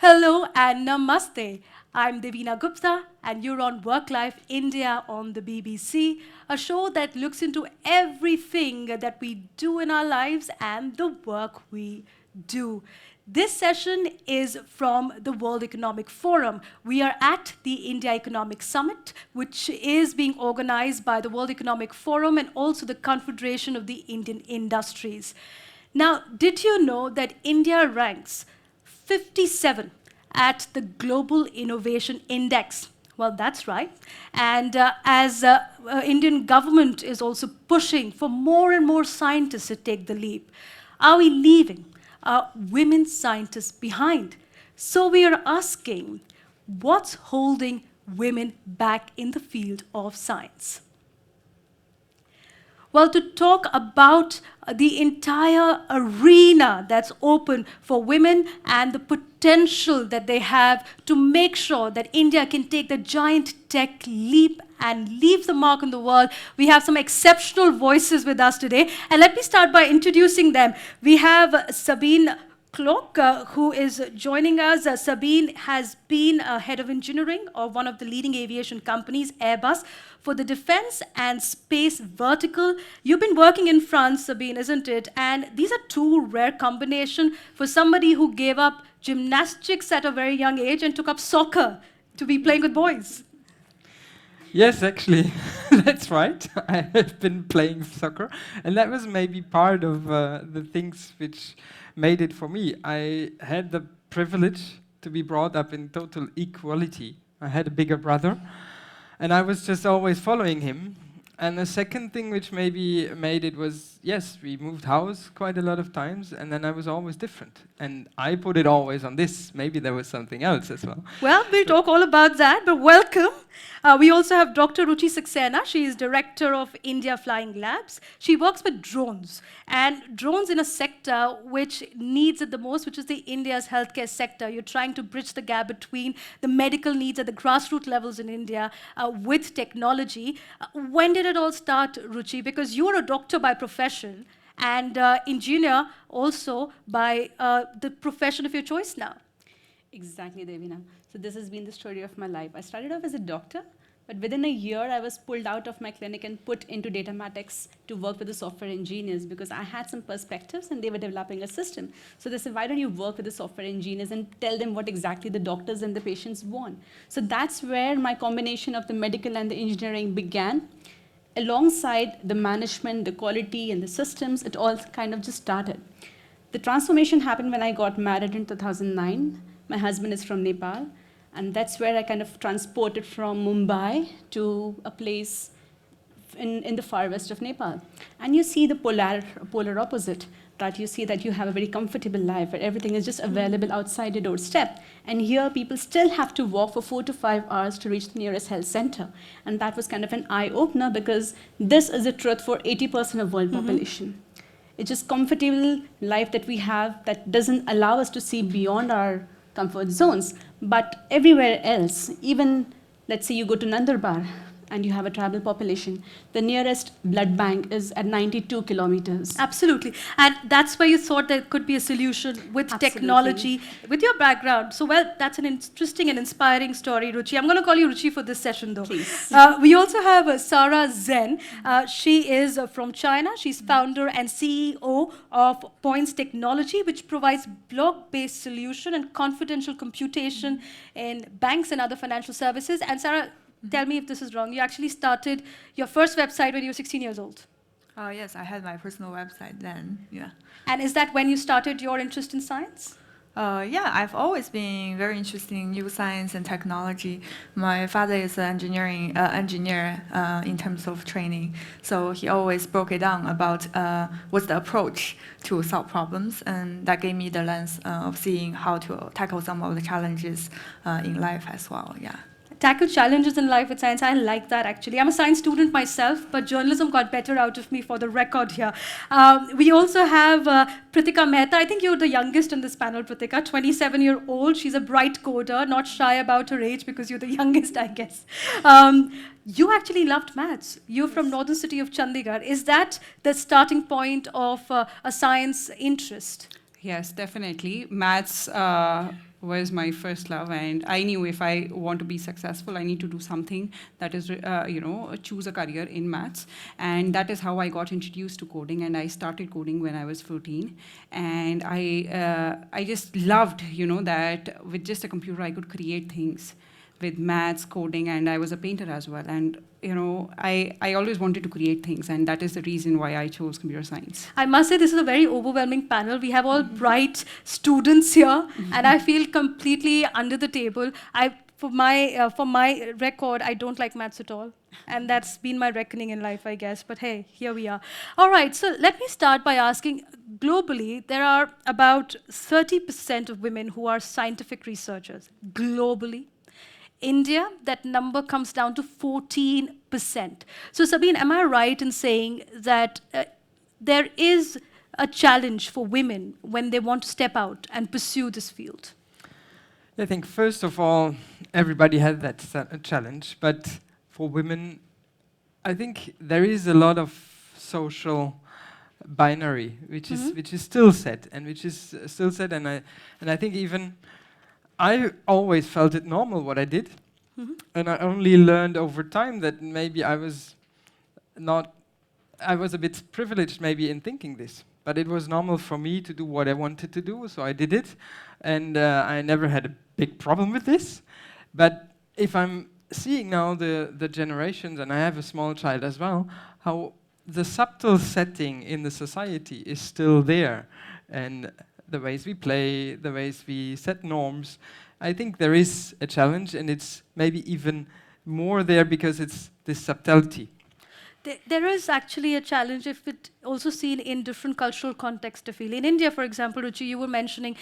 Hello and namaste. I'm Devina Gupta, and you're on Work Life India on the BBC, a show that looks into everything that we do in our lives and the work we do. This session is from the World Economic Forum. We are at the India Economic Summit, which is being organized by the World Economic Forum and also the Confederation of the Indian Industries. Now, did you know that India ranks 57 at the Global Innovation Index? Well, that's right. And as Indian government is also pushing for more and more scientists to take the leap, are we leaving women scientists behind? So we are asking, what's holding women back in the field of science? Well, to talk about the entire arena that's open for women and the potential that they have to make sure that India can take the giant tech leap and leave the mark on the world, we have some exceptional voices with us today. And let me start by introducing them. We have Sabine Klauke, who is joining us. Sabine has been head of engineering of one of the leading aviation companies, Airbus, for the defense and space vertical. You've been working in France, Sabine, isn't it? And these are two rare combinations for somebody who gave up gymnastics at a very young age and took up soccer to be playing with boys. Yes, actually, that's right. I have been playing soccer, and that was maybe part of the things which made it for me. I had the privilege to be brought up in total equality. I had a bigger brother, and I was just always following him. And the second thing which maybe made it was, yes, we moved house quite a lot of times, and then I was always different. And I put it always on this. Maybe there was something else as well. Well, we'll talk all about that, but welcome. We also have Dr. Ruchi Saxena. She is Director of India Flying Labs. She works with drones, and drones in a sector which needs it the most, which is the India's healthcare sector. You're trying to bridge the gap between the medical needs at the grassroots levels in India with technology. When did it all start, Ruchi? Because you're a doctor by profession and engineer also by the profession of your choice now. Exactly, Devina. So this has been the story of my life. I started off as a doctor, but within a year, I was pulled out of my clinic and put into datamatics to work with the software engineers because I had some perspectives and they were developing a system. So they said, why don't you work with the software engineers and tell them what exactly the doctors and the patients want? So that's where my combination of the medical and the engineering began. Alongside the management, the quality, and the systems, it all kind of just started. The transformation happened when I got married in 2009. My husband is from Nepal, and that's where I kind of transported from Mumbai to a place in the far west of Nepal. And you see the polar opposite, that you see that you have a very comfortable life where everything is just available outside your doorstep. And here people still have to walk for 4 to 5 hours to reach the nearest health center. And that was kind of an eye-opener because this is a truth for 80% of world population. It's just comfortable life that we have that doesn't allow us to see beyond our comfort zones. But everywhere else, even let's say you go to Nandurbar and you have a tribal population, the nearest blood bank is at 92 kilometers. Absolutely. And that's where you thought there could be a solution with Absolutely. technology, with your background. So, well, that's an interesting and inspiring story, Ruchi. I'm going to call you Ruchi for this session, though. Please. We also have Sarah Zhen. She is from China. She's founder and CEO of Points Technology, which provides block-based solution and confidential computation in banks and other financial services. And Sarah, tell me if this is wrong. You actually started your first website when you were 16 years old. Yes, I had my personal website then, yeah. And is that when you started your interest in science? Yeah, I've always been very interested in new science and technology. My father is an engineer in terms of training, so he always broke it down about what's the approach to solve problems, and that gave me the lens of seeing how to tackle some of the challenges in life as well, yeah. Tackle challenges in life with science. I like that, actually. I'm a science student myself, but journalism got better out of me for the record here. We also have Pritika Mehta. I think you're the youngest in this panel, Pritika, 27-year-old. She's a bright coder, not shy about her age because you're the youngest, I guess. You actually loved maths. You're from northern city of Chandigarh. Is that the starting point of a science interest? Yes, definitely. Maths was my first love, and I knew if I want to be successful, I need to do something that is, choose a career in maths, and that is how I got introduced to coding, and I started coding when I was 14, and I just loved, that with just a computer I could create things with maths, coding, and I was a painter as well, and I always wanted to create things, and that is the reason why I chose computer science. I must say this is a very overwhelming panel. We have all bright students here, and I feel completely under the table. For my record, I don't like maths at all, and that's been my reckoning in life, I guess. But hey, here we are. All right, so let me start by asking, globally, there are about 30% of women who are scientific researchers, globally. India, that number comes down to 14%. So Sabine, am I right in saying that there is a challenge for women when they want to step out and pursue this field? I think first of all, everybody has that challenge, but for women, I think there is a lot of social binary, which is still set, and I think even I always felt it normal what I did, and I only learned over time that maybe I was a bit privileged maybe in thinking this, but it was normal for me to do what I wanted to do, so I did it, and I never had a big problem with this. But if I'm seeing now the generations, and I have a small child as well, how the subtle setting in the society is still there, and the ways we play, the ways we set norms, I think there is a challenge, and it's maybe even more there because it's this subtlety. There is actually a challenge if it also seen in different cultural contexts, I feel. In India, for example, Ruchi, you were mentioning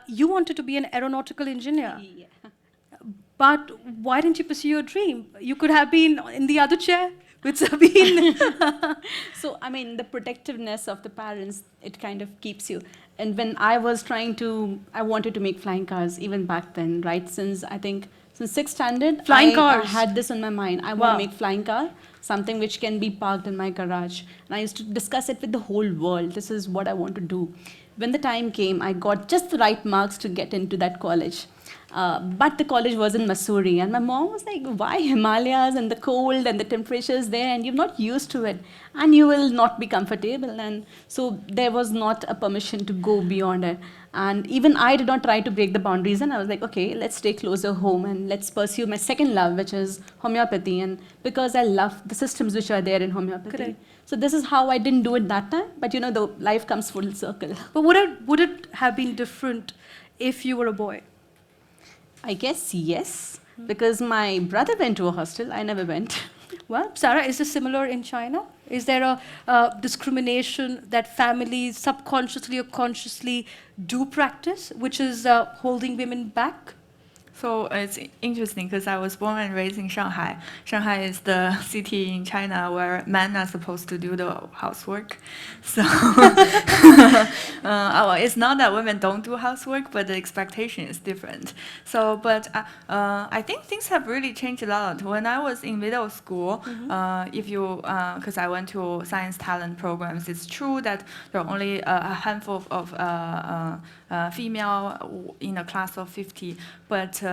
you wanted to be an aeronautical engineer. Yeah. But why didn't you pursue your dream? You could have been in the other chair with Sabine. So, I mean, the protectiveness of the parents, it kind of keeps you. And when I wanted to make flying cars even back then, right? Since 6th standard, Flying cars. I had this on my mind. I want to make flying car, something which can be parked in my garage. And I used to discuss it with the whole world. This is what I want to do. When the time came, I got just the right marks to get into that college. But the college was in Missouri, and my mom was like, why Himalayas and the cold and the temperatures there, and you're not used to it, and you will not be comfortable. And so there was not a permission to go beyond it. And even I did not try to break the boundaries, and I was like, okay, let's stay closer home and let's pursue my second love, which is homeopathy, and because I love the systems which are there in homeopathy. Correct. So this is how I didn't do it that time, but the life comes full circle. But would it have been different if you were a boy? I guess yes, because my brother went to a hostel, I never went. Well, Sarah, is this similar in China? Is there a discrimination that families subconsciously or consciously do practice, which is holding women back? So it's interesting because I was born and raised in Shanghai. Shanghai is the city in China where men are supposed to do the housework. So it's not that women don't do housework, but the expectation is different. So, but I think things have really changed a lot. When I was in middle school, because I went to science talent programs, it's true that there are only a handful of female in a class of 50, but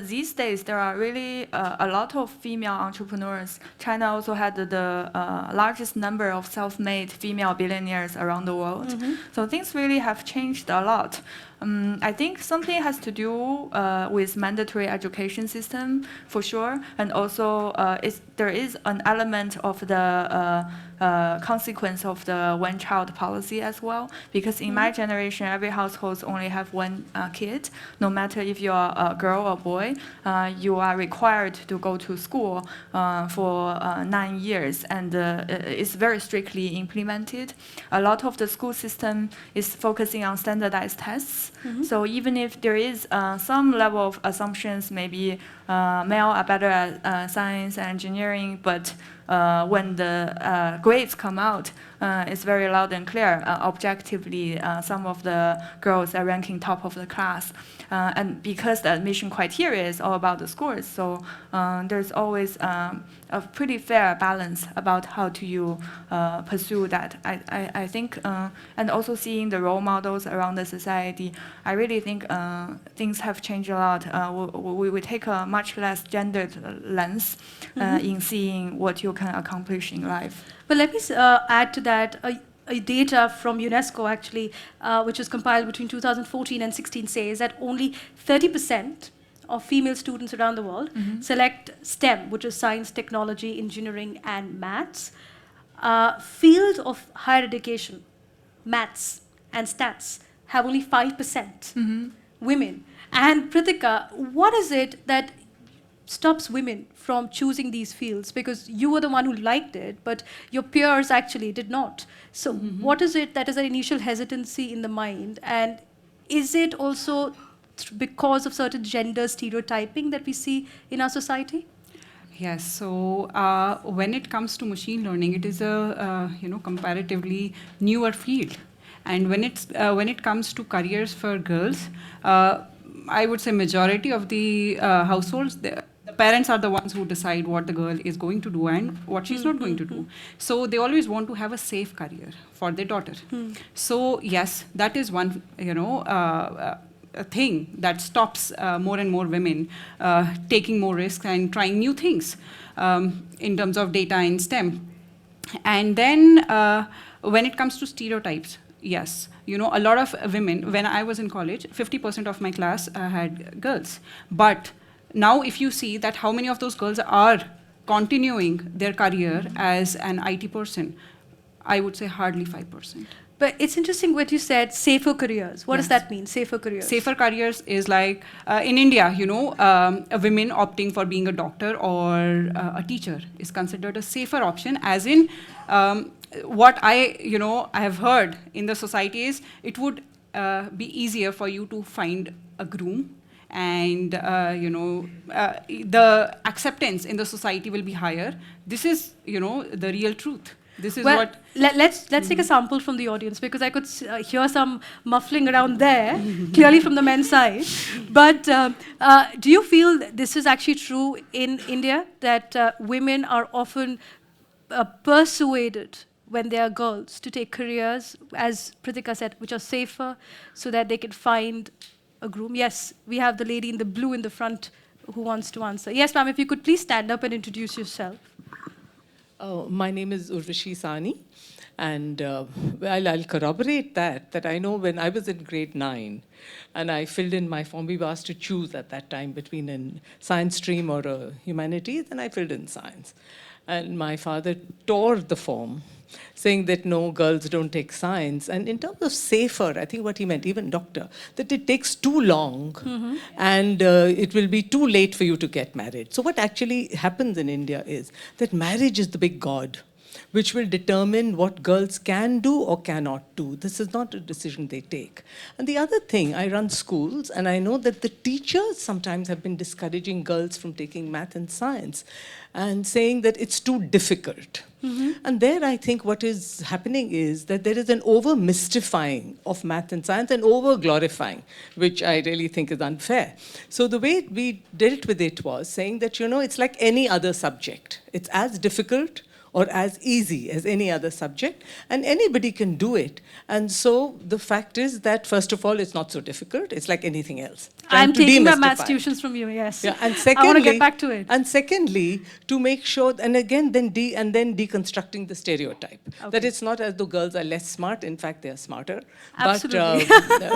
these days there are really a lot of female entrepreneurs. China also had the largest number of self-made female billionaires around the world. So things really have changed a lot. I think something has to do with mandatory education system for sure, and also there is an element of the consequence of the one-child policy as well. Because in my generation, every household only have one kid. No matter if you are a girl or boy, you are required to go to school for 9 years, and it's very strictly implemented. A lot of the school system is focusing on standardized tests. So even if there is some level of assumptions, maybe male are better at science and engineering, but when the grades come out, it's very loud and clear. Objectively, some of the girls are ranking top of the class. And because the admission criteria is all about the scores, so there's always a pretty fair balance about how to you pursue that. I think, and also seeing the role models around the society, I really think things have changed a lot. We take a much less gendered lens in seeing what you can accomplish in life. Well, let me add to that. A data from UNESCO, actually, which was compiled between 2014 and 16, says that only 30% of female students around the world select STEM, which is science, technology, engineering, and maths. Field of higher education, maths and stats, have only 5% women. And Pritika, what is it that stops women from choosing these fields? Because you were the one who liked it, but your peers actually did not. So what is it that is an initial hesitancy in the mind? And is it also because of certain gender stereotyping that we see in our society? Yes. So when it comes to machine learning, it is a comparatively newer field, and when it comes to careers for girls, I would say majority of the households, the parents are the ones who decide what the girl is going to do and what she's not going to do. So they always want to have a safe career for their daughter. So yes, that is one a thing that stops more and more women taking more risks and trying new things in terms of data and STEM. And then when it comes to stereotypes, yes, a lot of women, when I was in college, 50% of my class had girls. But now if you see that how many of those girls are continuing their career as an IT person, I would say hardly 5%. But it's interesting what you said, safer careers. What does that mean, safer careers? Safer careers is like, in India, a women opting for being a doctor or a teacher is considered a safer option, as in what I have heard in the society is it would be easier for you to find a groom, and the acceptance in the society will be higher. This is the real truth. This is what. Let's take a sample from the audience, because I could hear some muffling around there, clearly from the men's side. But do you feel this is actually true in India, that women are often persuaded when they are girls to take careers, as Pritika said, which are safer, so that they can find a groom? Yes, we have the lady in the blue in the front who wants to answer. Yes, ma'am, if you could please stand up and introduce yourself. My name is Urvashi Sani, and I'll corroborate that I know when I was in grade 9, and I filled in my form. We were asked to choose at that time between a science stream or a humanities, and I filled in science. And my father tore the form, saying that no, girls don't take science. And in terms of safer, I think what he meant, even doctor, that it takes too long and it will be too late for you to get married. So what actually happens in India is that marriage is the big god, which will determine what girls can do or cannot do. This is not a decision they take. And the other thing, I run schools, and I know that the teachers sometimes have been discouraging girls from taking math and science and saying that it's too difficult. And there I think what is happening is that there is an over-mystifying of math and science and over-glorifying, which I really think is unfair. So the way we dealt with it was saying that, it's like any other subject. It's as difficult or as easy as any other subject, and anybody can do it. And so the fact is that, first of all, it's not so difficult. It's like anything else. I'm taking my maths tuitions from you, yes. Yeah, and secondly, I want to get back to it. And secondly, to make sure, and again, then deconstructing the stereotype. Okay. That it's not as though girls are less smart. In fact, they are smarter. Absolutely.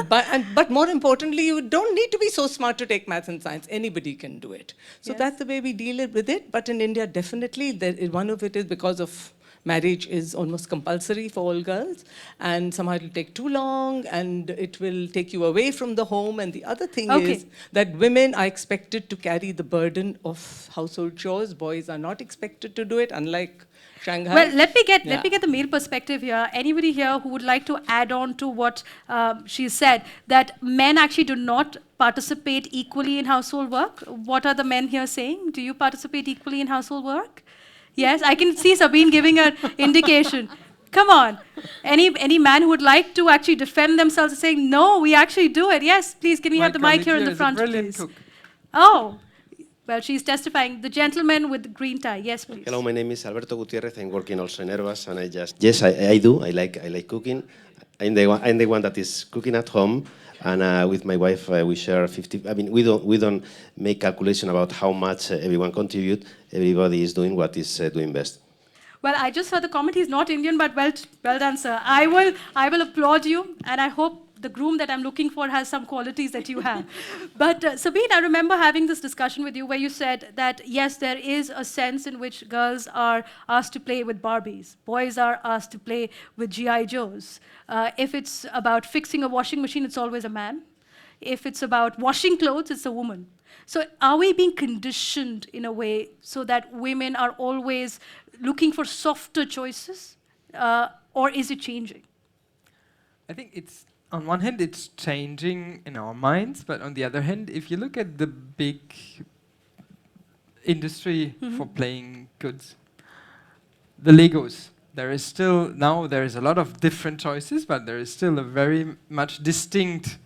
But more importantly, you don't need to be so smart to take maths and science. Anybody can do it. So that's the way we deal with it. But in India, definitely, one of it is because of marriage is almost compulsory for all girls, and somehow it will take too long, and it will take you away from the home. And the other thing is that women are expected to carry the burden of household chores. Boys are not expected to do it, unlike Shanghai. Well, let me get the male perspective here. Anybody here who would like to add on to what she said, that men actually do not participate equally in household work? What are the men here saying? Do you participate equally in household work? Yes, I can see Sabine giving an indication. Come on. Any man who would like to actually defend themselves and saying, no, we actually do it. Yes, please, can we have the mic here in the front, please? Cook. Oh, well, she's testifying. The gentleman with the green tie. Yes, please. Hello, my name is Alberto Gutierrez. I'm working also in Airbus, and yes, I do. I like cooking. I'm the one that is cooking at home, and with my wife we share 50. I mean, we don't make calculation about how much everyone contribute. Everybody is doing what is doing best. Well, I just heard the comment. He's not Indian, but well done, sir. I will applaud you, and I hope the groom that I'm looking for has some qualities that you have. But Sabine, I remember having this discussion with you where you said that, yes, there is a sense in which girls are asked to play with Barbies. Boys are asked to play with G.I. Joes. If it's about fixing a washing machine, it's always a man. If it's about washing clothes, it's a woman. So are we being conditioned in a way so that women are always looking for softer choices? Or is it changing? I think it's, on one hand, it's changing in our minds, but on the other hand, if you look at the big industry for playing goods, the Legos, there is a lot of different choices, but there is still a very much distinct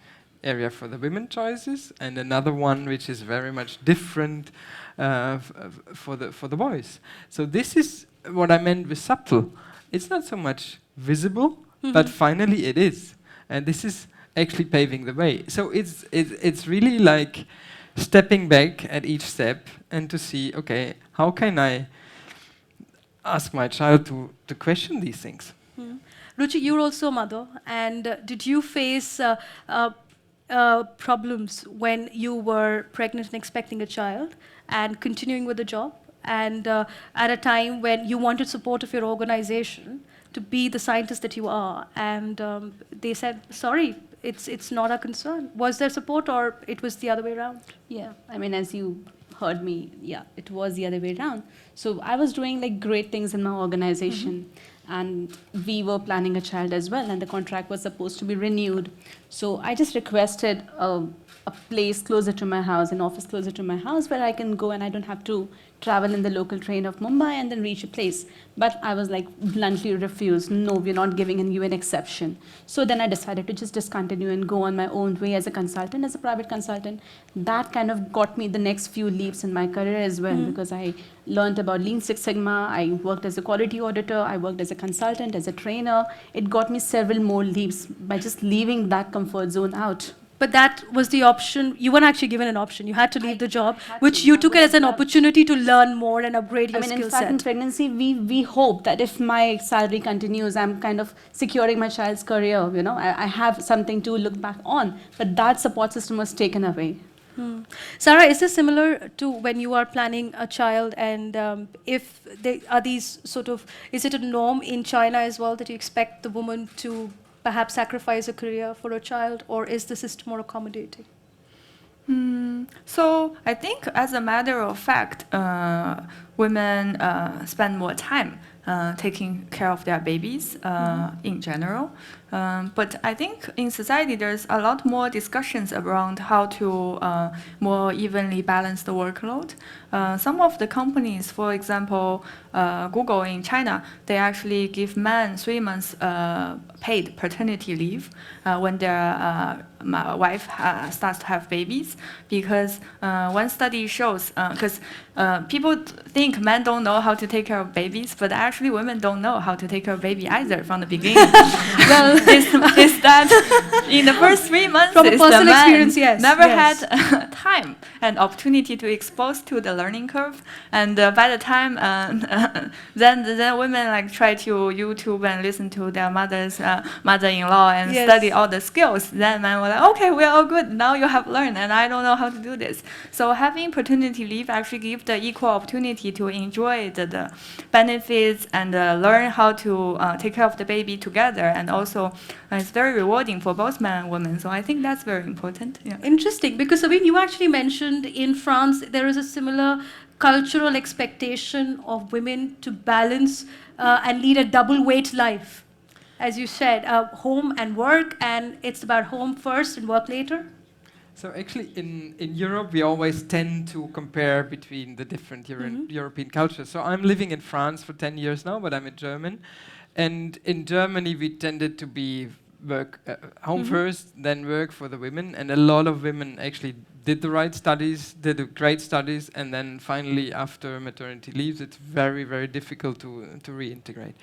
area for the women choices, and another one which is very much different for the boys. So this is what I meant with subtle. It's not so much visible, but finally it is. And this is actually paving the way. So it's really like stepping back at each step and to see, okay, how can I ask my child to question these things? Ruchi, you're also a mother, and did you face problems when you were pregnant and expecting a child and continuing with the job, and at a time when you wanted support of your organization to be the scientist that you are, and they said, sorry, it's not a concern. Was there support, or it was the other way around? Yeah, I mean, as you heard me, yeah, it was the other way around. So I was doing like great things in my organization, and we were planning a child as well, and the contract was supposed to be renewed. So I just requested a place closer to my house, an office closer to my house, where I can go and I don't have to travel in the local train of Mumbai and then reach a place. But I was like bluntly refused. No, we're not giving you an exception. So then I decided to just discontinue and go on my own way as a consultant, as a private consultant. That kind of got me the next few leaps in my career as well, because I learned about Lean Six Sigma. I worked as a quality auditor. I worked as a consultant, as a trainer. It got me several more leaps by just leaving that comfort zone out. But that was the option. You weren't actually given an option. You had to leave the job, which you took it as an opportunity to learn more and upgrade your skill set. In fact, in pregnancy, we hope that if my salary continues, I'm kind of securing my child's career. You know, I have something to look back on. But that support system was taken away. Sarah, is this similar to when you are planning a child, and if they are these sort of, is it a norm in China as well that you expect the woman to perhaps sacrifice a career for a child, or is the system more accommodating? So I think, as a matter of fact, women spend more time taking care of their babies in general. But I think in society there's a lot more discussions around how to more evenly balance the workload. Some of the companies, for example, Google in China, they actually give men 3 months paid paternity leave when their wife starts to have babies, because one study shows, because people think men don't know how to take care of babies, but actually women don't know how to take care of baby either from the beginning. Well, is that in the first 3 months, from a personal experience, yes, never had time and opportunity to expose to the learning curve, and by the time then women like try to YouTube and listen to their mother-in-law and study all the skills. Then men were like, okay, we're all good. Now you have learned, and I don't know how to do this. So having paternity leave actually gives the equal opportunity to enjoy the benefits and learn how to take care of the baby together, and also it's very rewarding for both men and women. So I think that's very important. Yeah. Interesting, because Sabine, you actually mentioned in France there is a similar cultural expectation of women to balance and lead a double weight life. As you said, home and work, and it's about home first and work later. So actually, in Europe, we always tend to compare between the different European cultures. So I'm living in France for 10 years now, but I'm a German. And in Germany, we tended to be work home first, then work for the women. And a lot of women actually did the right studies, did the great studies, and then finally, after maternity leaves, it's very, very difficult to reintegrate.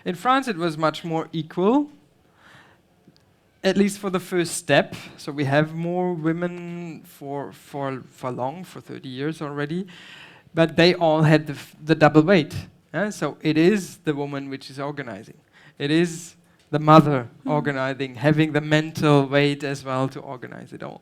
In France, it was much more equal, at least for the first step. So we have more women for 30 years already, but they all had the double weight. So it is the woman which is organizing. It is the mother organizing, having the mental weight as well to organize it all.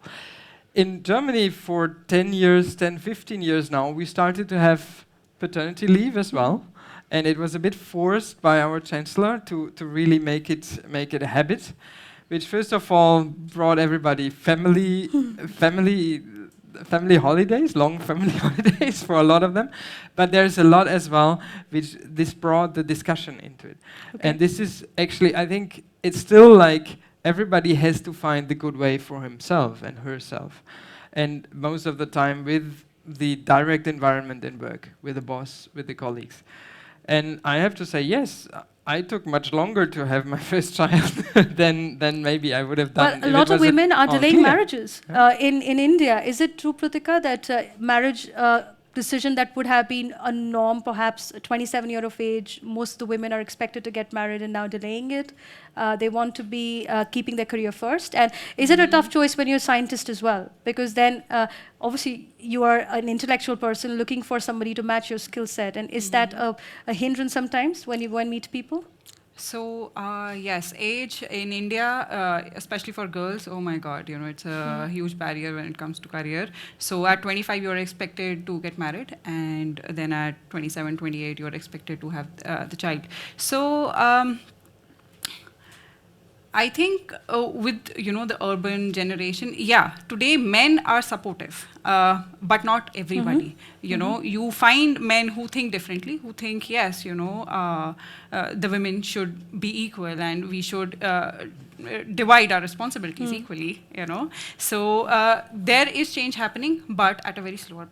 In Germany, for 15 years now, we started to have paternity leave as well. And it was a bit forced by our chancellor to really make it a habit, which first of all brought everybody family holidays, long family holidays for a lot of them. But there's a lot as well which this brought the discussion into it. Okay. And this is actually, I think it's still like everybody has to find the good way for himself and herself. And most of the time with the direct environment in work, with the boss, with the colleagues. And I have to say, yes, I took much longer to have my first child than maybe I would have done. Well, a lot of women are delaying marriages. In India, is it true, Pritika, that marriage decision that would have been a norm, perhaps 27 years of age, most of the women are expected to get married and now delaying it? They want to be keeping their career first. And is it a tough choice when you're a scientist as well? Because then, obviously, you are an intellectual person looking for somebody to match your skill set. And is that a hindrance sometimes when you go and meet people? So yes, age in India, especially for girls, oh my God, it's a huge barrier when it comes to career. So at 25, you're expected to get married, and then at 27, 28, you're expected to have the child. So I think with the urban generation, today men are supportive, but not everybody. You find men who think differently, who think yes, the women should be equal and we should divide our responsibilities equally. So there is change happening, but at a very slower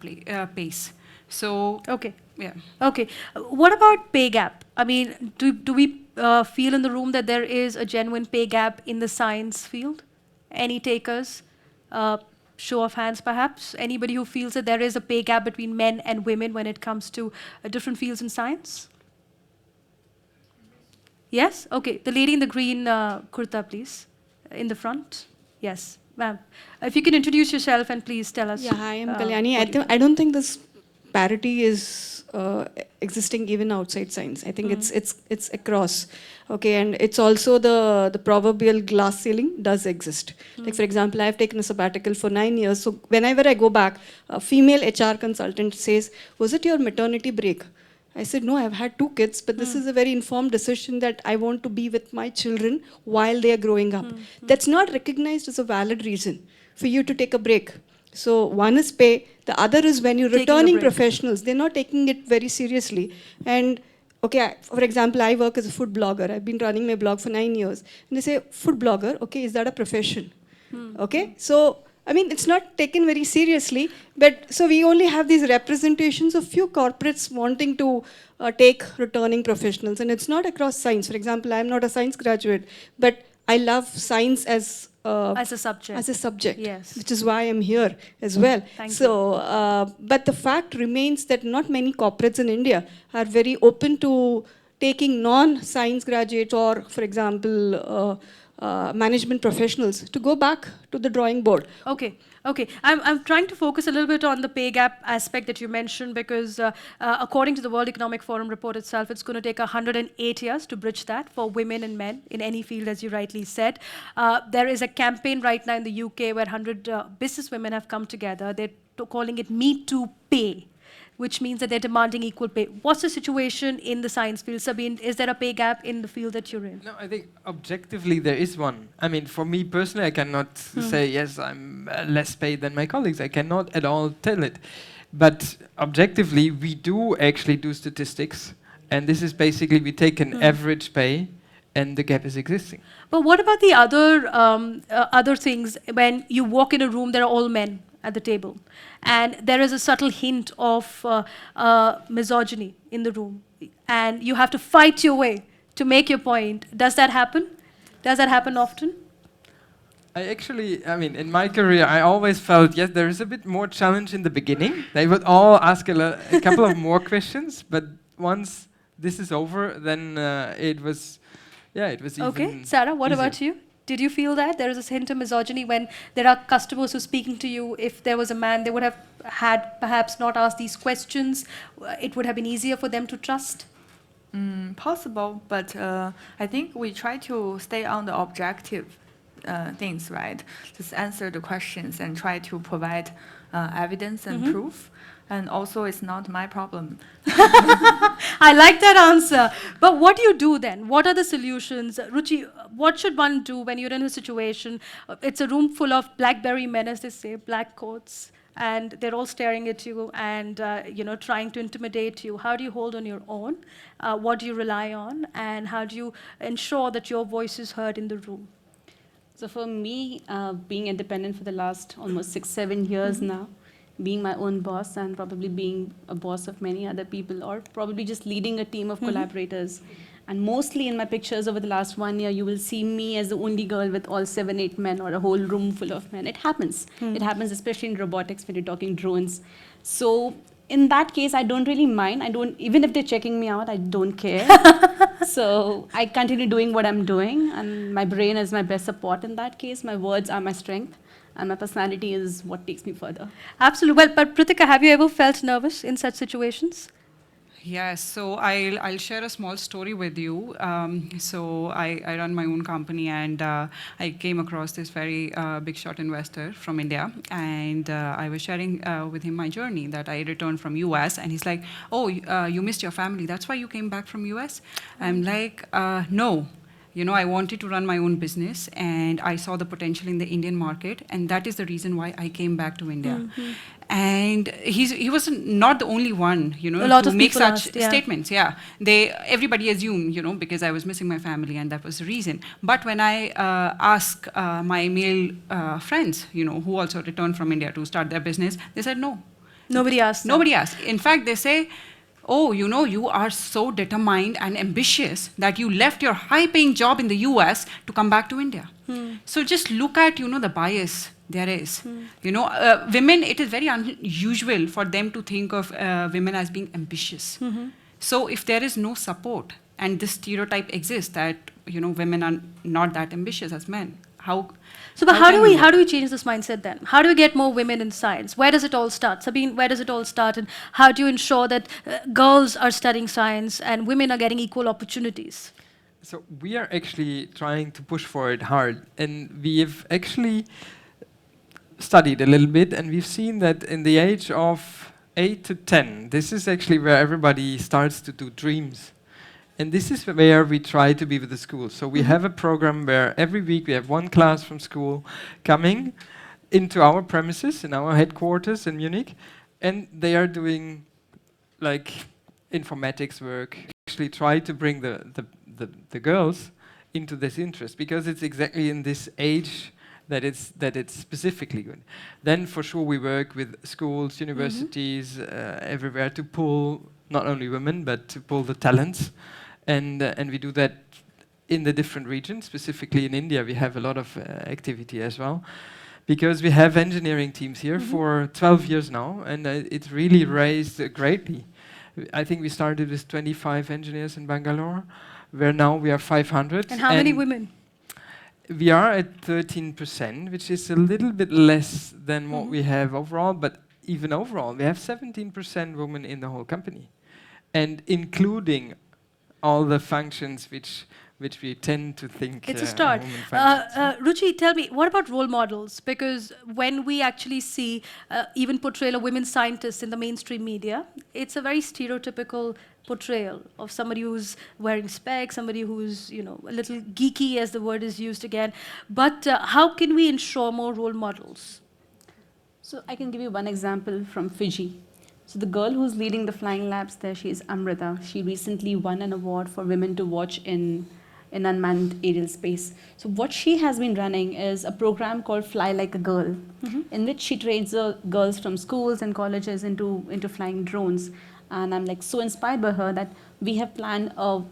pace. So okay. Yeah. Okay. What about pay gap? I mean, do we feel in the room that there is a genuine pay gap in the science field? Any takers? Show of hands, perhaps? Anybody who feels that there is a pay gap between men and women when it comes to different fields in science? Yes? Okay. The lady in the green kurta, please. In the front. Yes. Ma'am. If you can introduce yourself and please tell us. Yeah, hi, I'm Kalyani. I don't think this parity is existing even outside science. I think it's across. Okay, and it's also the proverbial glass ceiling does exist. Like for example, I've taken a sabbatical for 9 years. So whenever I go back, a female HR consultant says, "Was it your maternity break?" I said, "No, I've had 2 kids, but this is a very informed decision that I want to be with my children while they are growing up." That's not recognized as a valid reason for you to take a break. So one is pay, the other is when you're returning professionals, they're not taking it very seriously. And okay, for example, I work as a food blogger. I've been running my blog for 9 years. And they say, food blogger, okay, is that a profession? Okay, so, I mean, it's not taken very seriously, but so we only have these representations of few corporates wanting to take returning professionals. And it's not across science. For example, I'm not a science graduate, but I love science as a subject, yes, which is why I'm here as well. But the fact remains that not many corporates in India are very open to taking non-science graduates or, for example, management professionals to go back to the drawing board. Okay. Okay, I'm trying to focus a little bit on the pay gap aspect that you mentioned because according to the World Economic Forum report itself, it's going to take 108 years to bridge that for women and men in any field, as you rightly said. There is a campaign right now in the UK where 100 business women have come together. They're calling it Me Too Pay, which means that they're demanding equal pay. What's the situation in the science field? Sabine, is there a pay gap in the field that you're in? No, I think objectively there is one. I mean, for me personally, I cannot say, yes, I'm less paid than my colleagues. I cannot at all tell it. But objectively, we do actually do statistics. And this is basically, we take an average pay and the gap is existing. But what about the other things? When you walk in a room, there are all men at the table, and there is a subtle hint of misogyny in the room, and you have to fight your way to make your point. Does that happen? Does that happen often? I mean, in my career, I always felt, yes, there is a bit more challenge in the beginning. They would all ask a couple of more questions, but once this is over, then it was Okay, even Sarah, what easier. about you? Did you feel that there is a hint of misogyny when there are customers who are speaking to you? If there was a man, they would have had perhaps not asked these questions. It would have been easier for them to trust. Possible, but I think we try to stay on the objective things, right? Just answer the questions and try to provide evidence and proof. And also, it's not my problem. I like that answer. But what do you do then? What are the solutions? Ruchi, what should one do when you're in a situation? It's a room full of BlackBerry men, as they say, black coats, and they're all staring at you and trying to intimidate you. How do you hold on your own? What do you rely on? And how do you ensure that your voice is heard in the room? So for me, being independent for the last almost 6-7 years now, being my own boss and probably being a boss of many other people, or probably just leading a team of collaborators. And mostly in my pictures over the last 1 year, you will see me as the only girl with all 7-8 men or a whole room full of men. It happens. It happens especially in robotics when you're talking drones. So in that case, I don't really mind. Even if they're checking me out, I don't care. So I continue doing what I'm doing, and my brain is my best support in that case. My words are my strength, and my personality is what takes me further. Absolutely. Well, but Pritika, have you ever felt nervous in such situations? Yes, so I'll share a small story with you. So I run my own company, and I came across this very big shot investor from India, and I was sharing with him my journey that I returned from US, and he's like, "Oh, you missed your family. That's why you came back from US?" I'm like, "No." I wanted to run my own business, and I saw the potential in the Indian market, and that is the reason why I came back to India. And he was not the only one, A lot to of make people such asked, yeah. statements. Yeah, everybody assumed, because I was missing my family, and that was the reason. But when I ask my male friends, who also returned from India to start their business, they said no. Nobody asked. Nobody asked. In fact, they say, "Oh, you are so determined and ambitious that you left your high-paying job in the US to come back to India." So just look at, the bias there is. Women, it is very unusual for them to think of women as being ambitious. So if there is no support, and this stereotype exists that, women are not that ambitious as men, how do we change this mindset then? How do we get more women in science? Where does it all start? Sabine, where does it all start? And how do you ensure that girls are studying science and women are getting equal opportunities? So we are actually trying to push for it hard, and we have actually studied a little bit, and we've seen that in the age of 8 to 10, this is actually where everybody starts to do dreams. And this is where we try to be with the school. So we have a program where every week we have one class from school coming into our premises, in our headquarters in Munich, and they are doing like informatics work. Actually try to bring the girls into this interest, because it's exactly in this age that it's specifically good. Then for sure we work with schools, universities, everywhere to pull not only women but to pull the talents. And we do that in the different regions. Specifically in India, we have a lot of activity as well, because we have engineering teams here for 12 years now, and it's really raised greatly. I think we started with 25 engineers in Bangalore, where now we are 500. And how many women? We are at 13%, which is a little bit less than what we have overall, but even overall, we have 17% women in the whole company, and including all the functions which we tend to think it's a start. Ruchi, tell me, what about role models? Because when we actually see even portrayal of women scientists in the mainstream media, it's a very stereotypical portrayal of somebody who's wearing specs, somebody who's a little geeky, as the word is used again. But how can we ensure more role models? So I can give you one example from Fiji. So the girl who's leading the flying labs there, she is Amrita. She recently won an award for women to watch in in unmanned aerial space. So what she has been running is a program called Fly Like a Girl, in which she trains girls from schools and colleges into flying drones. And I'm like so inspired by her that we have planned a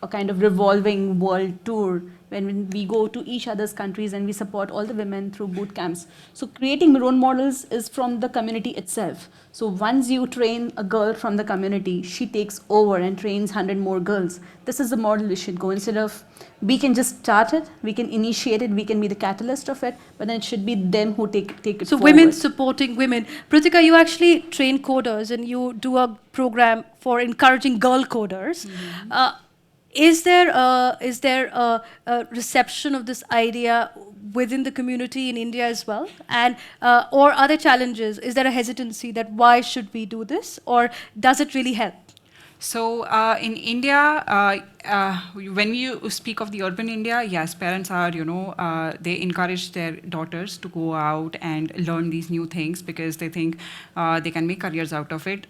kind of revolving world tour when we go to each other's countries and we support all the women through boot camps. So creating role models is from the community itself. So once you train a girl from the community, she takes over and trains 100 more girls. This is the model we should go. Instead of we can just start it, we can initiate it, we can be the catalyst of it, but then it should be them who take it So forward. women supporting women. Pritika, you actually train coders and you do a program for encouraging girl coders. Is there a reception of this idea within the community in India as well? And or are there challenges? Is there a hesitancy that why should we do this? Or does it really help? So in India, when you speak of the urban India, yes, parents are, they encourage their daughters to go out and learn these new things because they think they can make careers out of it.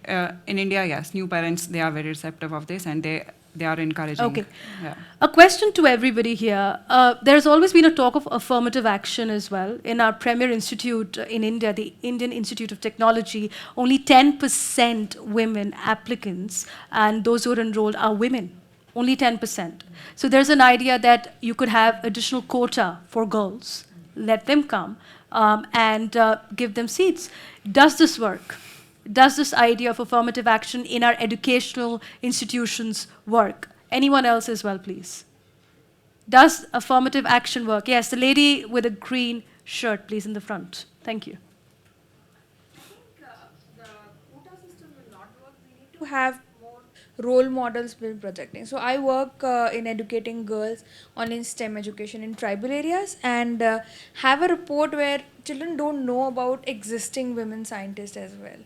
In India, yes, new parents, they are very receptive of this and they are encouraging. Okay. Yeah. A question to everybody here. There's always been a talk of affirmative action as well. In our premier institute in India, the Indian Institute of Technology, only 10% women applicants and those who are enrolled are women. Only 10%. So there's an idea that you could have additional quota for girls, let them come and give them seats. Does this work? Does this idea of affirmative action in our educational institutions work? Anyone else as well, please? Does affirmative action work? Yes, the lady with a green shirt, please, in the front. Thank you. I think the quota system will not work. We need to have more role models when projecting. So I work in educating girls on STEM education in tribal areas and have a report where children don't know about existing women scientists as well.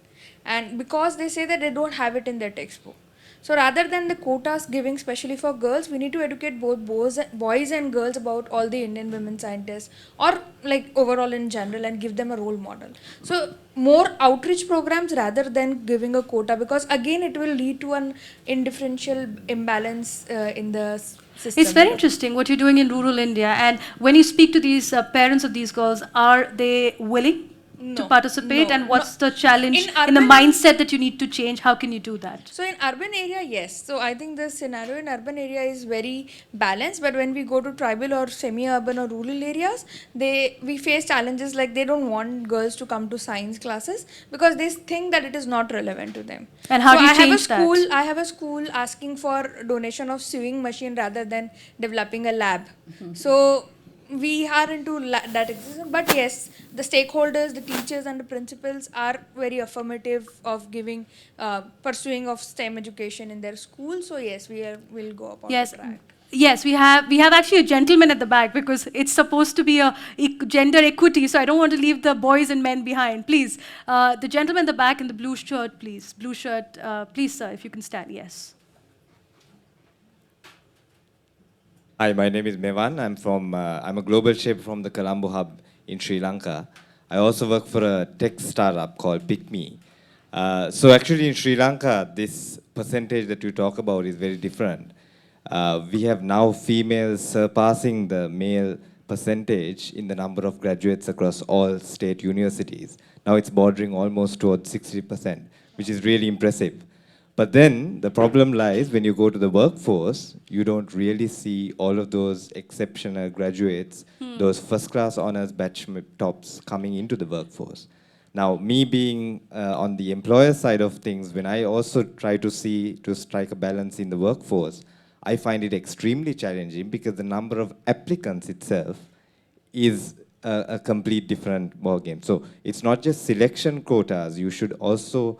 And because they say that they don't have it in their textbook. So rather than the quotas giving especially for girls, we need to educate both boys and girls about all the Indian women scientists or like overall in general and give them a role model. So more outreach programs rather than giving a quota because again it will lead to an indifferential imbalance in the system. It's very interesting what you're doing in rural India. And when you speak to these parents of these girls, are they willing to participate? And what's the challenge in the mindset that you need to change? How can you do that? So in urban area, yes. So I think the scenario in urban area is very balanced. But when we go to tribal or semi-urban or rural areas, we face challenges like they don't want girls to come to science classes because they think that it is not relevant to them. And how do you change that? I have a school asking for donation of sewing machine rather than developing a lab. So we are into that existence, but yes, the stakeholders, the teachers and the principals are very affirmative of giving pursuing of STEM education in their school. So yes, we'll go upon the track. Yes, we have actually a gentleman at the back because it's supposed to be a gender equity, so I don't want to leave the boys and men behind. Please, the gentleman in the back in the blue shirt, please. Blue shirt, please, sir, if you can stand. Yes. Hi, my name is Mevan. I'm a global chef from the Colombo hub in Sri Lanka. I also work for a tech startup called PickMe. So actually in Sri Lanka, this percentage that you talk about is very different. We have now females surpassing the male percentage in the number of graduates across all state universities. Now it's bordering almost towards 60%, which is really impressive. But then the problem lies when you go to the workforce, you don't really see all of those exceptional graduates, those first-class honors batch tops coming into the workforce. Now, me being on the employer side of things, when I also try to strike a balance in the workforce, I find it extremely challenging because the number of applicants itself is a complete different ballgame. So it's not just selection quotas, you should also,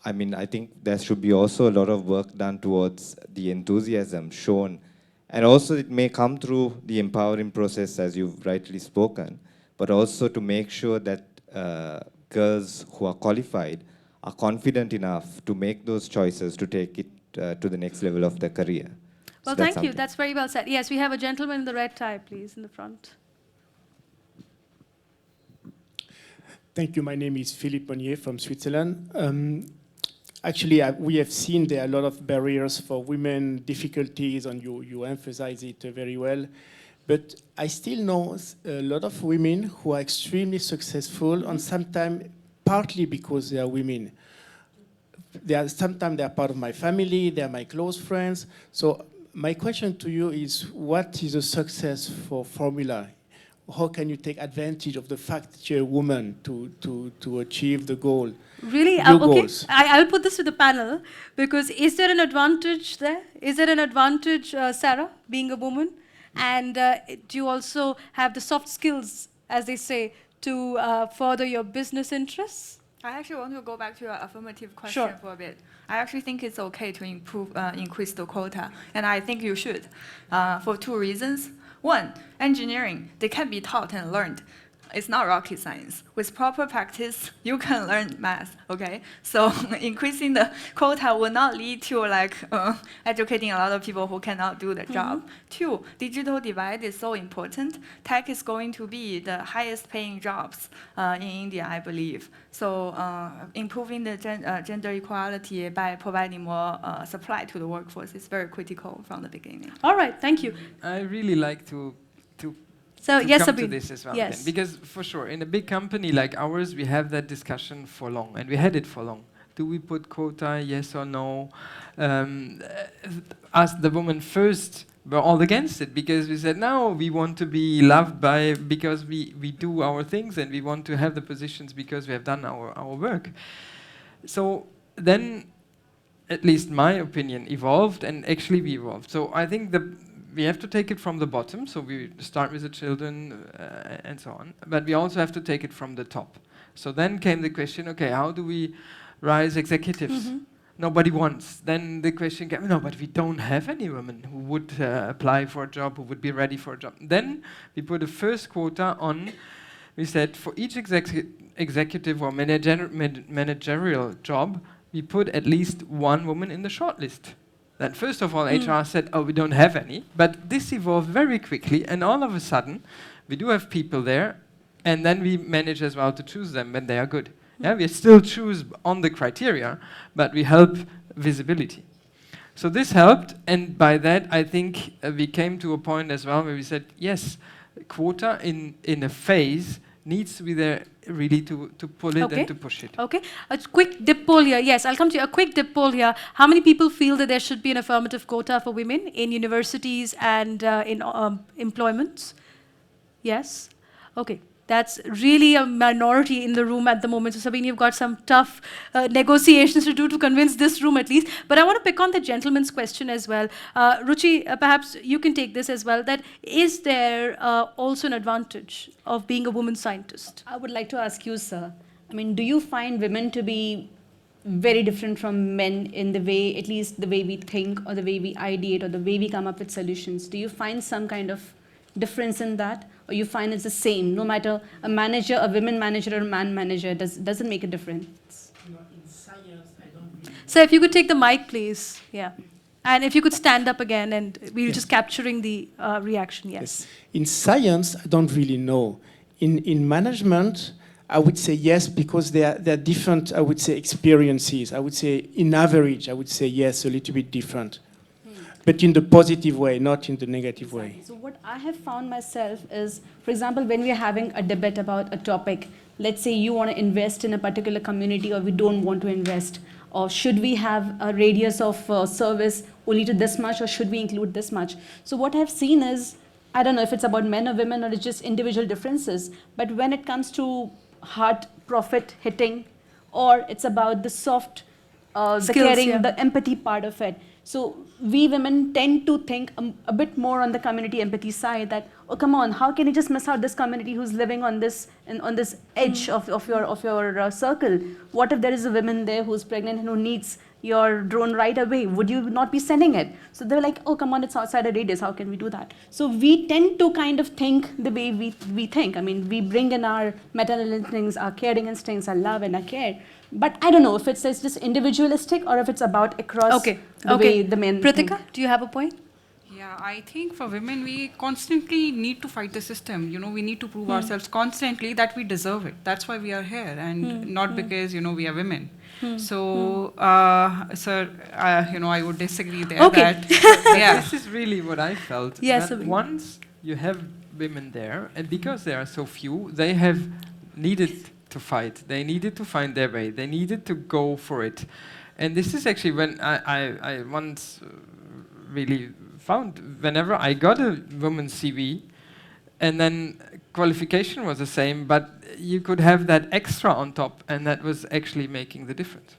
I think there should be also a lot of work done towards the enthusiasm shown. And also it may come through the empowering process as you've rightly spoken, but also to make sure that girls who are qualified are confident enough to make those choices to take it to the next level of their career. Well, So thank you. That's very well said. Yes, we have a gentleman in the red tie, please, in the front. Thank you. My name is Philippe Monnier from Switzerland. actually, we have seen there are a lot of barriers for women, difficulties, and you emphasize it very well. But I still know a lot of women who are extremely successful, and sometimes partly because they are women. Sometimes they are part of my family, they are my close friends. So my question to you is, what is a success for formula? How can you take advantage of the fact that you're a woman to achieve the goal? Really? Your Okay. goals. I'll put this to the panel, because is there an advantage there? Is there an advantage, Sarah, being a woman? And do you also have the soft skills, as they say, to further your business interests? I actually want to go back to your affirmative question Sure. for a bit. I actually think it's okay to increase the quota, and I think you should, for two reasons. One, engineering, they can be taught and learned. It's not rocket science. With proper practice, you can learn math, okay? So increasing the quota will not lead to educating a lot of people who cannot do the job. Two, digital divide is so important. Tech is going to be the highest paying jobs in India, I believe. So improving the gender equality by providing more supply to the workforce is very critical from the beginning. All right, thank you. I really like to So, yes, come to Sabine. this as well. Yes. Then, because for sure, in a big company like ours, we have that discussion for long, and we had it for long. Do we put quota, yes or no? Us, the women first, were all against it, because we said, no, we want to be loved because we do our things, and we want to have the positions because we have done our work. So then, at least my opinion evolved, and actually we evolved. So I think we have to take it from the bottom, so we start with the children and so on, but we also have to take it from the top. So then came the question, okay, how do we rise executives? Nobody wants. Then the question came, no, but we don't have any women who would apply for a job, who would be ready for a job. Then we put a first quota on. We said for each executive or managerial job, we put at least one woman in the shortlist. Then first of all, HR said, oh, we don't have any. But this evolved very quickly, and all of a sudden, we do have people there, and then we manage as well to choose them when they are good. Yeah, we still choose on the criteria, but we help visibility. So this helped, and by that, I think we came to a point as well where we said, yes, quota in a phase needs to be there really to pull it and to push it. Okay, a quick dip poll here. Yes, I'll come to you. A quick dip poll here. How many people feel that there should be an affirmative quota for women in universities and in employments? Yes? Okay. That's really a minority in the room at the moment. So Sabine, you've got some tough negotiations to do to convince this room at least. But I want to pick on the gentleman's question as well. Ruchi, perhaps you can take this as well. That is there also an advantage of being a woman scientist? I would like to ask you, sir. I mean, do you find women to be very different from men in the way, at least the way we think or the way we ideate or the way we come up with solutions? Do you find some kind of difference in that? Or you find it's the same, no matter a manager, a women manager or a man manager, doesn't make a difference? In science, I don't really. So if you could take the mic, please. Yeah. And if you could stand up again, and we were just capturing the reaction, yes. In science, I don't really know. In management, I would say yes, because there are different, I would say, experiences. I would say, in average, I would say yes, a little bit different. But in the positive way, not in the negative way. So what I have found myself is, for example, when we are having a debate about a topic, let's say you want to invest in a particular community or we don't want to invest, or should we have a radius of service only to this much or should we include this much? So what I've seen is, I don't know if it's about men or women or it's just individual differences, but when it comes to hard profit hitting, or it's about the soft, the caring, the empathy part of it. So we women tend to think a bit more on the community empathy side that, oh, come on, how can you just miss out this community who's living on this edge of your circle? What if there is a woman there who's pregnant and who needs your drone right away? Would you not be sending it? So they're like, oh, come on, it's outside a radius. How can we do that? So we tend to kind of think the way we think. I mean, we bring in our maternal instincts, our caring instincts, our love and our care. But I don't know if it's just individualistic or if it's about across the way the men Pritika, think. do you have a point? Yeah, I think for women, we constantly need to fight the system. We need to prove ourselves constantly that we deserve it. That's why we are here, and not because, we are women. So, sir, I would disagree there. Okay. Yeah. This is really what I felt. Yes, that Sabine. once you have women there, and because there are so few, they have needed to fight. They needed to find their way. They needed to go for it. And this is actually when I once really found, whenever I got a woman's CV, and then qualification was the same, but you could have that extra on top, and that was actually making the difference.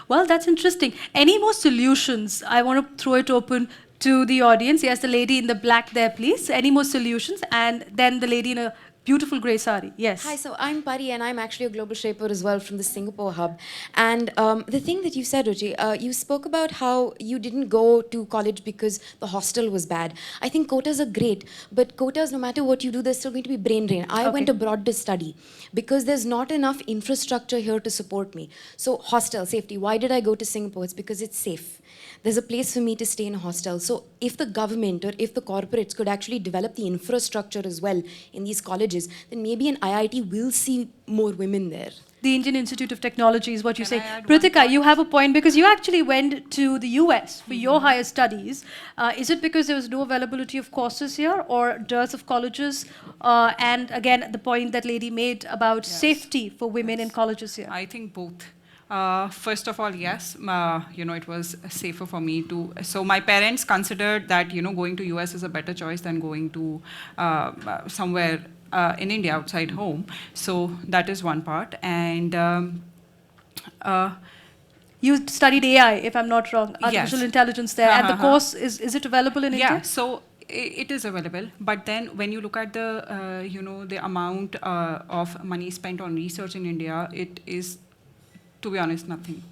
Well, that's interesting. Any more solutions? I want to throw it open to the audience. Yes, the lady in the black there, please. Any more solutions? And then the lady in a beautiful grey sari. Yes. Hi, so I'm Pari, and I'm actually a global shaper as well from the Singapore hub. And the thing that you said, Ruchi, you spoke about how you didn't go to college because the hostel was bad. I think quotas are great, but quotas, no matter what you do, there's still going to be brain drain. I went abroad to study because there's not enough infrastructure here to support me. So hostel, safety. Why did I go to Singapore? It's because it's safe. There's a place for me to stay in a hostel. So if the government or if the corporates could actually develop the infrastructure as well in these colleges, then maybe an IIT will see more women there. The Indian Institute of Technology is what you say. Pritika, you have a point because you actually went to the US for your higher studies. Is it because there was no availability of courses here or dearth of colleges? And again, the point that lady made about safety for women in colleges here. I think both. First of all, yes, it was safer for me to. So my parents considered that going to US is a better choice than going to somewhere in India outside home. So that is one part. And you studied AI, if I'm not wrong, artificial intelligence there, and the course is it available in India? Yeah. So it is available, but then when you look at the the amount of money spent on research in India, it is, to be honest, nothing.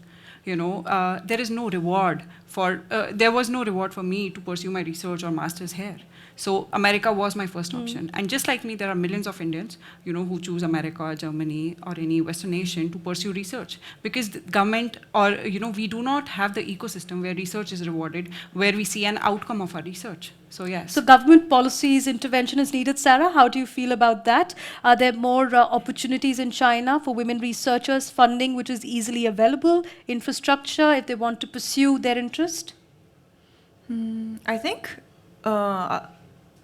There is no reward for, there was no reward for me to pursue my research or master's here. So America was my first option. And just like me, there are millions of Indians, who choose America, Germany, or any Western nation to pursue research. Because the government, or, we do not have the ecosystem where research is rewarded, where we see an outcome of our research. So yes. So government policies, intervention is needed. Sarah, how do you feel about that? Are there more opportunities in China for women researchers, funding which is easily available, infrastructure if they want to pursue their interest? I think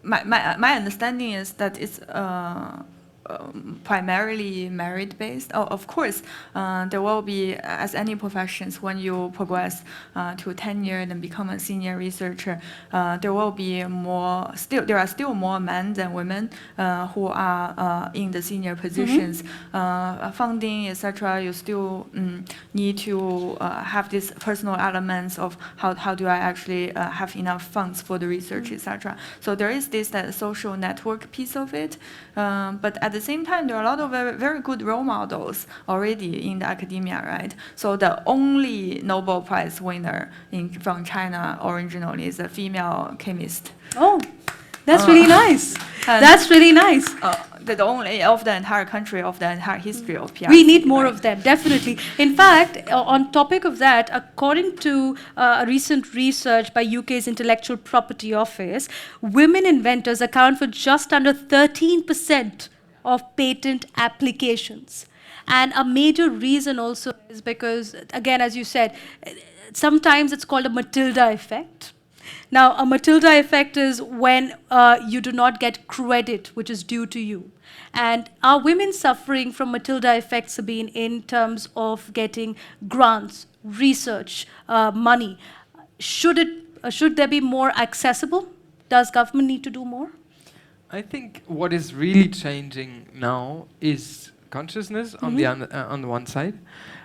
my understanding is that it's primarily merit-based. Of course, there will be, as any professions, when you progress to tenure and become a senior researcher, there will be more. There are still more men than women who are in the senior positions. Funding, etc. You still need to have these personal elements of how do I actually have enough funds for the research, etc. So there is this social network piece of it, but at the same time, there are a lot of very, very good role models already in the academia, right? So the only Nobel Prize winner from China originally is a female chemist. Oh, that's really nice. That's really nice. The only of the entire country, of the entire history of PRC. We need more of them, definitely. In fact, on topic of that, according to a recent research by UK's Intellectual Property Office, women inventors account for just under 13% of patent applications. And a major reason also is because, again, as you said, sometimes it's called a Matilda effect. Now, a Matilda effect is when you do not get credit which is due to you. And are women suffering from Matilda effect, Sabine, in terms of getting grants, research, money? Should there be more accessible? Does government need to do more? I think what is really changing now is consciousness on the one side,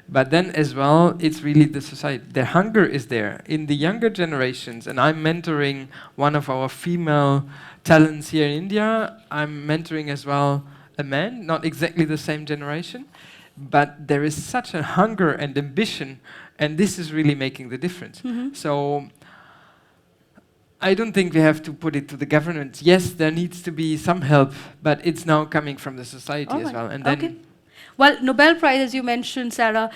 but then as well, it's really the society. The hunger is there in the younger generations, and I'm mentoring one of our female talents here in India. I'm mentoring as well a man, not exactly the same generation, but there is such a hunger and ambition, and this is really making the difference. So I don't think we have to put it to the government. Yes, there needs to be some help, but it's now coming from the society as well. And then well, Nobel Prize, as you mentioned, Sarah,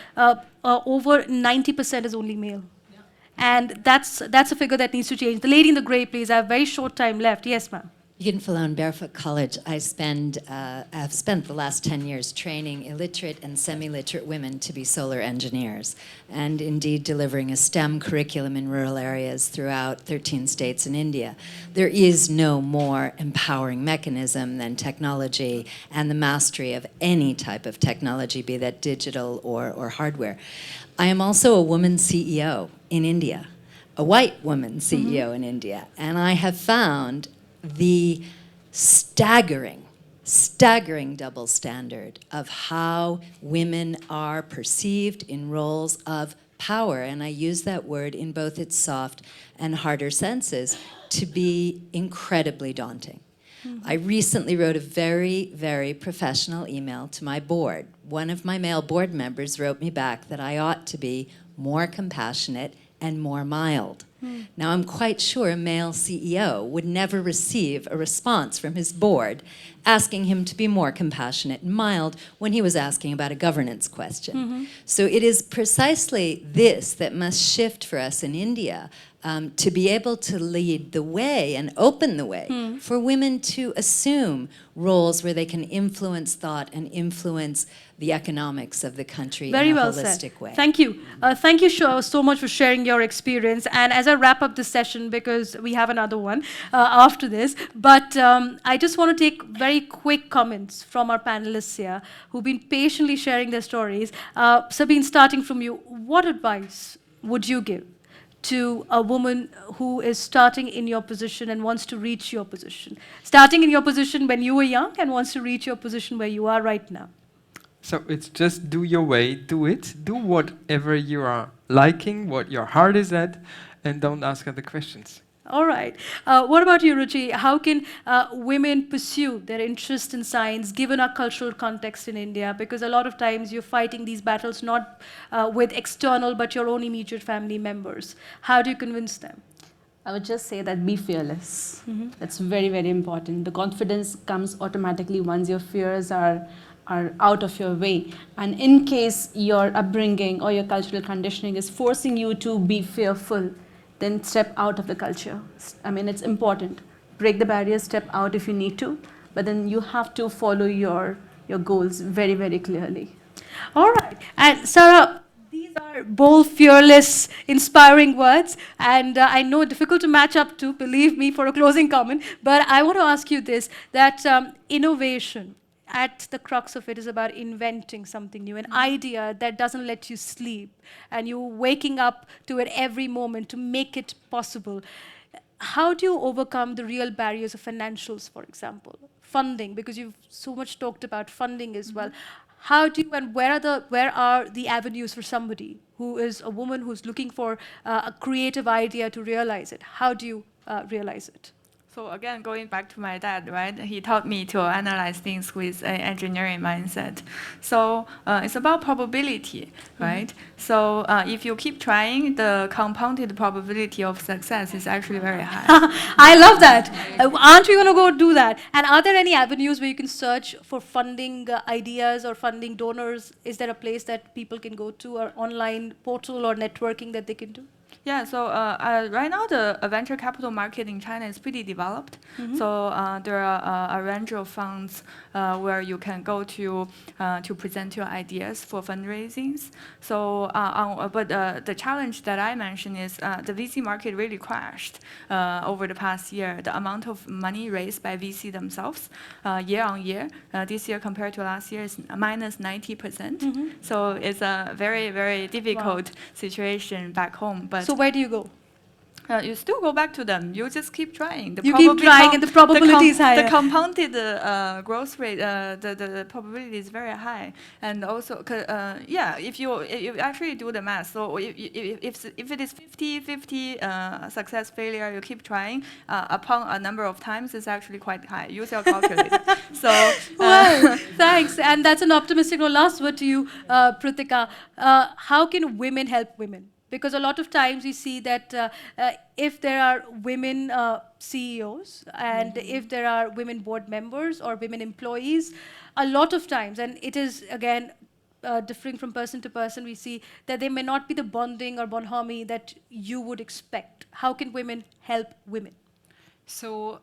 over 90% is only male. And that's a figure that needs to change. The lady in the gray, please. I have very short time left. Yes, ma'am. Yinfalone Barefoot College, I've spent the last 10 years training illiterate and semi-literate women to be solar engineers, and indeed delivering a STEM curriculum in rural areas throughout 13 states in India. There is no more empowering mechanism than technology and the mastery of any type of technology, be that digital or hardware. I am also a woman CEO in India, a white woman CEO in India, and I have found the staggering double standard of how women are perceived in roles of power, and I use that word in both its soft and harder senses, to be incredibly daunting. I recently wrote a very, very professional email to my board. One of my male board members wrote me back that I ought to be more compassionate and more mild. Now, I'm quite sure a male CEO would never receive a response from his board asking him to be more compassionate and mild when he was asking about a governance question. So it is precisely this that must shift for us in India, to be able to lead the way and open the way for women to assume roles where they can influence thought and influence the economics of the country Very in a well holistic said. way. Thank you. Thank you so much for sharing your experience. And as I wrap up this session, because we have another one after this, but I just want to take very quick comments from our panelists here who've been patiently sharing their stories. Sabine, starting from you, what advice would you give to a woman who is starting in your position and wants to reach your position? Starting in your position when you were young and wants to reach your position where you are right now. So it's just do your way, do it, do whatever you are liking, what your heart is at, and don't ask other questions. All right. What about you, Ruchi? How can women pursue their interest in science given our cultural context in India? Because a lot of times you're fighting these battles not with external but your own immediate family members. How do you convince them? I would just say that be fearless. That's very, very important. The confidence comes automatically once your fears are out of your way. And in case your upbringing or your cultural conditioning is forcing you to be fearful, then step out of the culture. I mean, it's important. Break the barriers, step out if you need to, but then you have to follow your goals very, very clearly. All right. And Sarah, these are bold, fearless, inspiring words, and I know difficult to match up to, believe me, for a closing comment, but I want to ask you this, that innovation, at the crux of it, is about inventing something new, an idea that doesn't let you sleep, and you're waking up to it every moment to make it possible. How do you overcome the real barriers of financials, for example? Funding, because you've so much talked about funding as well. How do you, and where are the avenues for somebody who is a woman who's looking for a creative idea to realize it? How do you realize it? So again, going back to my dad, right? He taught me to analyze things with an engineering mindset. So it's about probability, right? So if you keep trying, the compounded probability of success is actually very high. I love that. Aren't we going to go do that? And are there any avenues where you can search for funding ideas or funding donors? Is there a place that people can go to, or online portal or networking that they can do? Yeah, so right now the venture capital market in China is pretty developed. So there are a range of funds where you can go to present your ideas for fundraisings. So, but the challenge that I mentioned is the VC market really crashed over the past year. The amount of money raised by VC themselves year on year, this year compared to last year, is minus 90%. So it's a very, very difficult situation back home. But so where do you go? You still go back to them. You just keep trying. You keep trying, and the probability is higher. The compounded growth rate, the probability is very high. And also, yeah, if you actually do the math, so if it is 50-50 success failure, you keep trying upon a number of times, it's actually quite high. Use your calculator. So well, thanks. And that's an optimistic note. Last word to you, Pritika. How can women help women? Because a lot of times we see that if there are women CEOs and if there are women board members or women employees, a lot of times, and it is, again, differing from person to person, we see that there may not be the bonding or bonhomie that you would expect. How can women help women? So,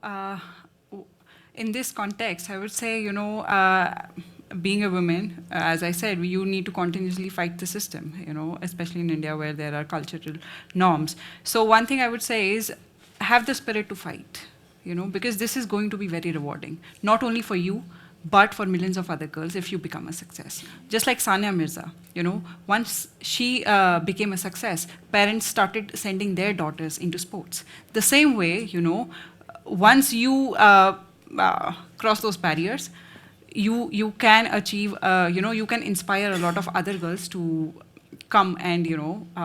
in this context, I would say, being a woman, as I said, you need to continuously fight the system, especially in India where there are cultural norms. So one thing I would say is have the spirit to fight, because this is going to be very rewarding, not only for you, but for millions of other girls if you become a success. Just like Sania Mirza, once she became a success, parents started sending their daughters into sports. The same way, once you cross those barriers, you can achieve, you can inspire a lot of other girls to come and,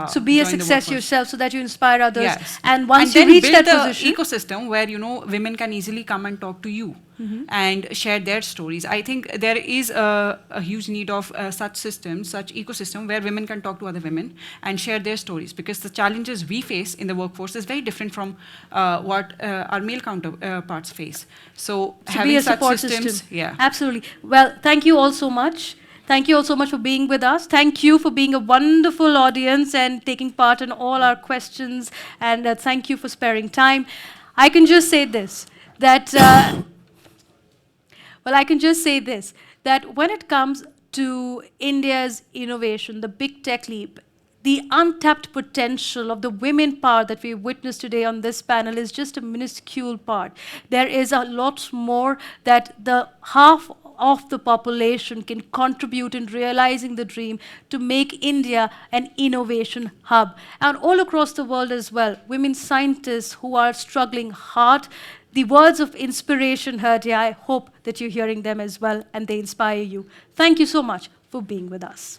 so be a join the success workforce. yourself so that you inspire others. Yes. And once then you reach build that a position, ecosystem where, women can easily come and talk to you and share their stories. I think there is a huge need of such systems, such ecosystem where women can talk to other women and share their stories, because the challenges we face in the workforce is very different from what our male counterparts face. So having be a such support systems, system. yeah. Absolutely. Well, thank you all so much. Thank you all so much for being with us. Thank you for being a wonderful audience and taking part in all our questions. And thank you for sparing time. I can just say this, that, that when it comes to India's innovation, the big tech leap, the untapped potential of the women power that we witnessed today on this panel is just a minuscule part. There is a lot more that the half of the population can contribute in realizing the dream to make India an innovation hub. And all across the world as well, women scientists who are struggling hard, the words of inspiration heard here, I hope that you're hearing them as well and they inspire you. Thank you so much for being with us.